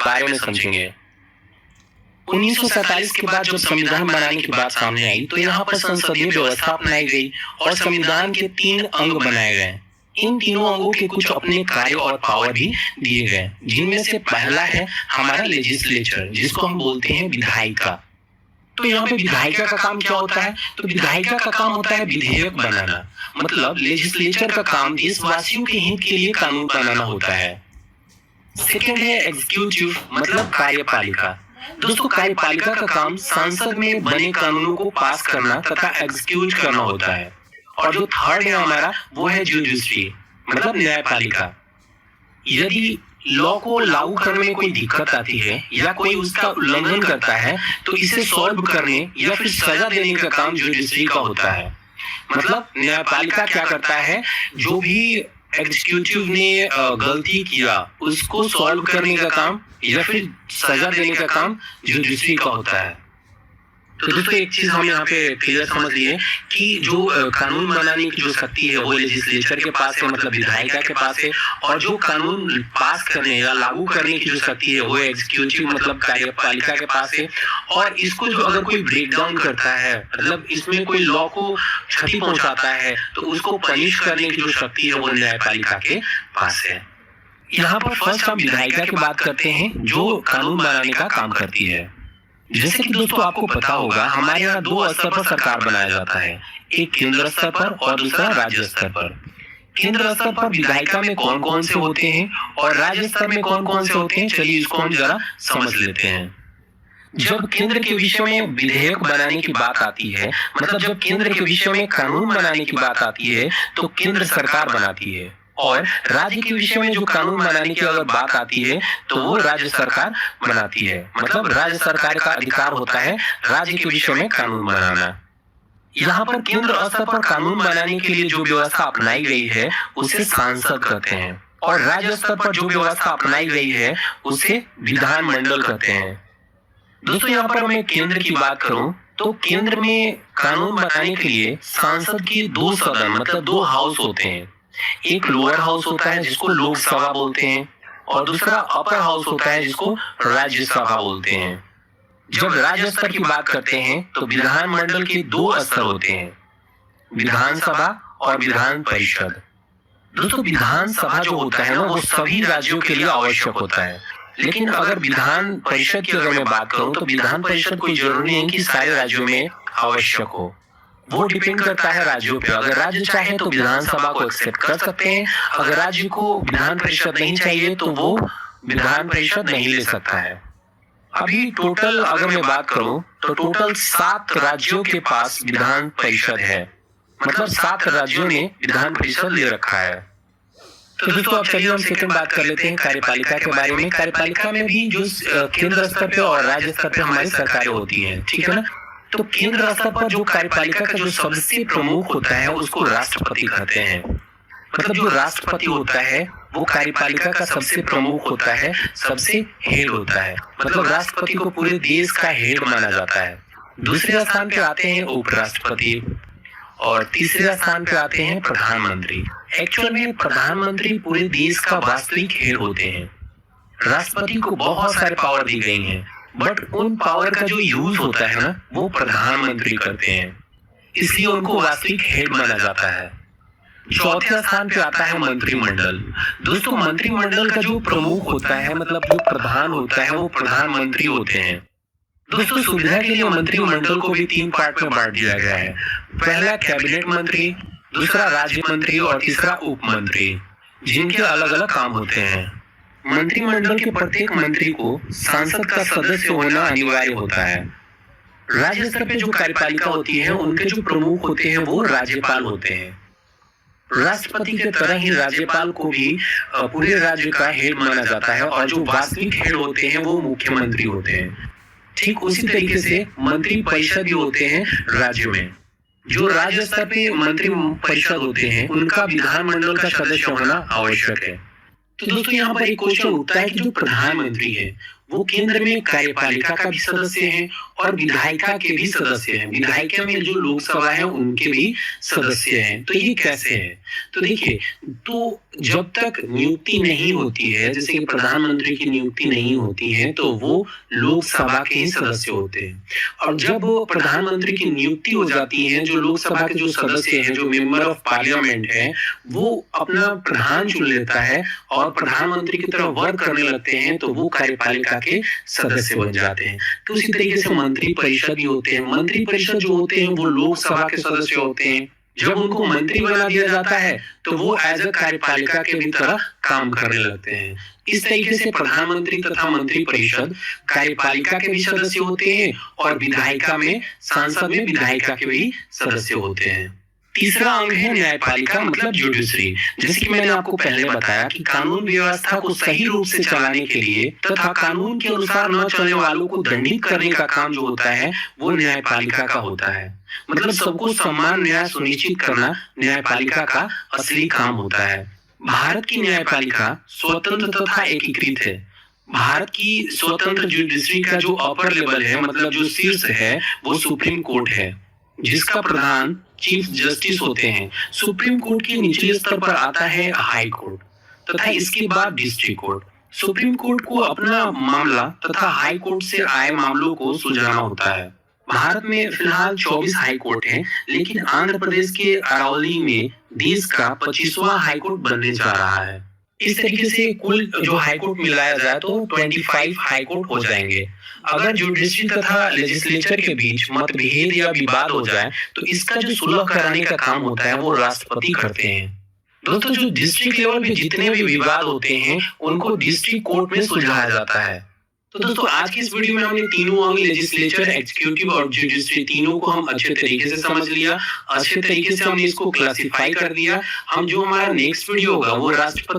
बारे में समझेंगे। 1947 के बाद जब संविधान बनाने की बात सामने आई तो यहाँ पर संसदीय व्यवस्था अपनाई गई और संविधान के 3 अंग बनाए गए। इन तीनों अंगों के कुछ अपने कार्य और पावर भी दिए गए, जिनमें से पहला है हमारा लेजिस्लेचर, जिसको हम बोलते हैं विधायिका। तो यहाँ पे विधायिका का काम क्या होता है? तो विधायिका का काम होता है विधेयक बनाना। मतलब लेजिस्लेचर का काम देशवासियों के हित के लिए कानून बनाना होता है। सेकंड है एग्जीक्यूटिव, मतलब कार्यपालिका। दोस्तों, कार्यपालिका का काम संसद में बने कानूनों को पास करना तथा एग्जीक्यूट करना होता है। और जो थर्ड है हमारा, वो है जुडिशरी, मतलब न्यायपालिका। यदि लॉ को लागू करने में कोई दिक्कत आती है या कोई उसका उल्लंघन करता है तो इसे सॉल्व करने या फिर सजा देने का काम जुडिशरी का होता है। मतलब न्यायपालिका क्या करता है, जो भी एग्जीक्यूटिव ने गलती किया उसको सॉल्व करने का काम या फिर सजा देने का काम जुडिशरी का होता है। तो दोस्तों, एक चीज हम यहाँ पे क्लियर समझ लिए कि जो कानून बनाने की जो शक्ति है वो लेजिस्लेचर के पास है, मतलब विधायिका के पास है, और जो कानून पास करने या लागू करने की जो शक्ति है वो एग्जीक्यूटिव मतलब कार्यपालिका के पास है। और इसको जो अगर कोई ब्रेक डाउन करता है, मतलब इसमें कोई लॉ को क्षति पहुंचाता है, तो उसको पनिश करने की जो शक्ति है वो न्यायपालिका के पास है। यहाँ पर फर्स्ट हम विधायिका की बात करते हैं, जो कानून बनाने का काम करती है। जैसे कि दोस्तों आपको पता होगा, हमारे यहाँ 2 स्तर पर सरकार बनाया जाता है, एक केंद्र स्तर पर और दूसरा राज्य स्तर पर। केंद्र स्तर पर विधायिका में कौन कौन से होते हैं और राज्य स्तर में कौन कौन से होते हैं, चलिए इसको हम जरा समझ लेते हैं। जब केंद्र के विषय में विधेयक बनाने की बात आती है, मतलब जब केंद्र के विषय में कानून बनाने की बात आती है तो केंद्र सरकार बनाती है, और राज्य के विषय में जो कानून बनाने की अगर बात आती है तो वो राज्य सरकार बनाती है। मतलब राज्य सरकार का अधिकार होता है राज्य के विषय में कानून बनाना। यहाँ पर केंद्र स्तर पर कानून बनाने के लिए जो व्यवस्था अपनाई गई है उसे सांसद कहते हैं, और राज्य स्तर पर जो व्यवस्था अपनाई गई है उसे विधानमंडल कहते हैं। दोस्तों, यहाँ पर मैं केंद्र की बात करूं तो केंद्र में कानून बनाने के लिए सांसद की 2 सदन मतलब 2 हाउस होते हैं। एक लोअर हाउस होता है जिसको लोकसभा बोलते हैं, और दूसरा अपर हाउस होता है जिसको राज्यसभा बोलते हैं। जब राज्य स्तर की बात करते हैं तो विधानमंडल के 2 स्तर होते हैं, विधानसभा और विधान परिषद। दोस्तों, विधानसभा जो होता है ना वो सभी राज्यों के लिए आवश्यक होता है, लेकिन अगर विधान परिषद की अगर मैं बात करूं तो विधान परिषद कोई जरूरी नहीं कि सारे राज्यों में आवश्यक हो, वो डिपेंड करता है राज्यों पे। अगर राज्य चाहे तो विधानसभा को एक्सेप्ट कर सकते हैं, अगर राज्य को विधान परिषद नहीं चाहिए तो वो विधान परिषद नहीं ले सकता है। अभी टोटल अगर मैं बात करूं तो टोटल 7 राज्यों के पास विधान परिषद है, मतलब 7 राज्यों ने विधान परिषद ले रखा है। तो दोस्तों अब चलिए हम सेकंड बात कर लेते हैं कार्यपालिका के बारे में। कार्यपालिका में भी जो केंद्र स्तर पे और राज्य स्तर पे हमारी सरकारें होती हैं, ठीक है ना। तो केंद्र स्तर पर जो कार्यपालिका का जो सबसे प्रमुख होता है उसको राष्ट्रपति कहते हैं। मतलब जो राष्ट्रपति होता है वो कार्यपालिका का सबसे प्रमुख होता है, सबसे हेड होता है। मतलब राष्ट्रपति को पूरे देश का हेड माना जाता है। दूसरे स्थान पे आते हैं उपराष्ट्रपति, और तीसरे स्थान पे आते हैं प्रधानमंत्री। एक्चुअल में प्रधानमंत्री पूरे देश का वास्तविक हेड होते हैं। राष्ट्रपति को बहुत सारे पावर दी गई हैं, बट उन पावर का जो यूज होता है ना वो प्रधानमंत्री करते हैं, इसलिए उनको वास्तविक हेड माना जाता है। चौथे स्थान पे आता है मंत्रिमंडल। दोस्तों, मंत्रिमंडल का जो प्रमुख होता है मतलब जो प्रधान होता है वो प्रधानमंत्री होते हैं। दोस्तों, सुविधा के लिए मंत्रिमंडल को भी 3 पार्ट में बांट दिया गया है। पहला कैबिनेट मंत्री, दूसरा राज्य मंत्री और तीसरा उप मंत्री, जिनके अलग अलग काम होते हैं। मंत्रिमंडल के प्रत्येक मंत्री को सांसद का सदस्य होना अनिवार्य होता है। राज्य स्तर पे जो कार्यपालिका होती है उनके जो प्रमुख होते हैं वो राज्यपाल होते हैं। राष्ट्रपति की तरह ही राज्यपाल को भी पूरे राज्य का हेड माना जाता है, और जो वास्तविक हेड होते हैं वो मुख्यमंत्री होते हैं। ठीक उसी तरीके से मंत्री परिषद भी होते हैं राज्यों में। जो राज्य स्तर पे मंत्री परिषद होते हैं उनका विधानमंडल का सदस्य होना आवश्यक है। तो दोस्तों यहाँ पर एक क्वेश्चन उठता है कि जो प्रधानमंत्री है वो केंद्र में कार्यपालिका का भी सदस्य हैं और विधायिका के भी सदस्य हैं। विधायिका में जो लोकसभा है उनके भी सदस्य हैं। तो ये कैसे है? तो देखिए, तो जब तक नियुक्ति नहीं होती है, जैसे कि प्रधानमंत्री की नियुक्ति नहीं होती है, तो वो लोकसभा के ही सदस्य होते हैं। और जब प्रधानमंत्री की नियुक्ति हो जाती है, जो लोकसभा के जो सदस्य हैं, जो मेंबर ऑफ पार्लियामेंट है, वो अपना प्रधान चुन लेता है और प्रधानमंत्री की तरह वर्क करने लगते हैं, तो वो कार्यपालिका के सदस्य बन जाते हैं। तो उसी तरीके से मंत्री परिषद भी होते हैं। मंत्री परिषद जो होते हैं वो लोकसभा के सदस्य होते हैं। जब उनको मंत्री बना दिया जाता है तो वो एज अ कार्यपालिका के भी तरह काम करने लगते हैं। इस तरीके से प्रधानमंत्री तथा मंत्री परिषद कार्यपालिका के भी सदस्य होते हैं और विधायिका में, सांसद में विधायिका के भी सदस्य होते हैं। तीसरा अंग है न्यायपालिका, मतलब जुडिशरी। जैसे कि मैंने आपको पहले बताया कि कानून व्यवस्था को सही रूप से चलाने के लिए तथा कानून के अनुसार न चलने वालों को दंडित करने का काम जो होता है वो न्यायपालिका का होता है। मतलब सबको समान न्याय सुनिश्चित करना न्यायपालिका का असली काम होता है। भारत की न्यायपालिका स्वतंत्र तथा एकीकृत है। भारत की स्वतंत्र जुडिशरी का जो अपर लेवल है, मतलब जो शीर्ष है, वो सुप्रीम कोर्ट है, जिसका प्रधान चीफ जस्टिस होते हैं। सुप्रीम कोर्ट के निचले स्तर पर आता है हाई कोर्ट तथा इसके बाद डिस्ट्रिक्ट कोर्ट। सुप्रीम कोर्ट को अपना मामला तथा हाई कोर्ट से आए मामलों को सुलझाना होता है। भारत में फिलहाल 24 हाई कोर्ट हैं, लेकिन आंध्र प्रदेश के अरावली में देश का 25वां हाई कोर्ट बनने जा रहा है। इस तरीके से कुल जो हाई कोर्ट मिलाया जाए तो 25 हाई कोर्ट हो जाएंगे। अगर जुडिशरी तथा लेजिस्लेचर के बीच मतभेद या विवाद हो जाए तो इसका जो सुलह कराने का काम होता है वो राष्ट्रपति करते हैं। दोस्तों, जो डिस्ट्रिक्ट लेवल पे जितने भी विवाद होते हैं उनको डिस्ट्रिक्ट कोर्ट में सुलझाया जाता है। तो दोस्तों, आज की इस वीडियो में हमने तीनों अंग, लेजिस्लेचर, एग्जीक्यूटिव और जुडिशरी, तीनों को हम अच्छे तरीके से समझ लिया। अच्छे तरीके से हमने इसको क्लासिफाई कर दिया। हम जो हमारा नेक्स्ट वीडियो होगा वो राष्ट्रपति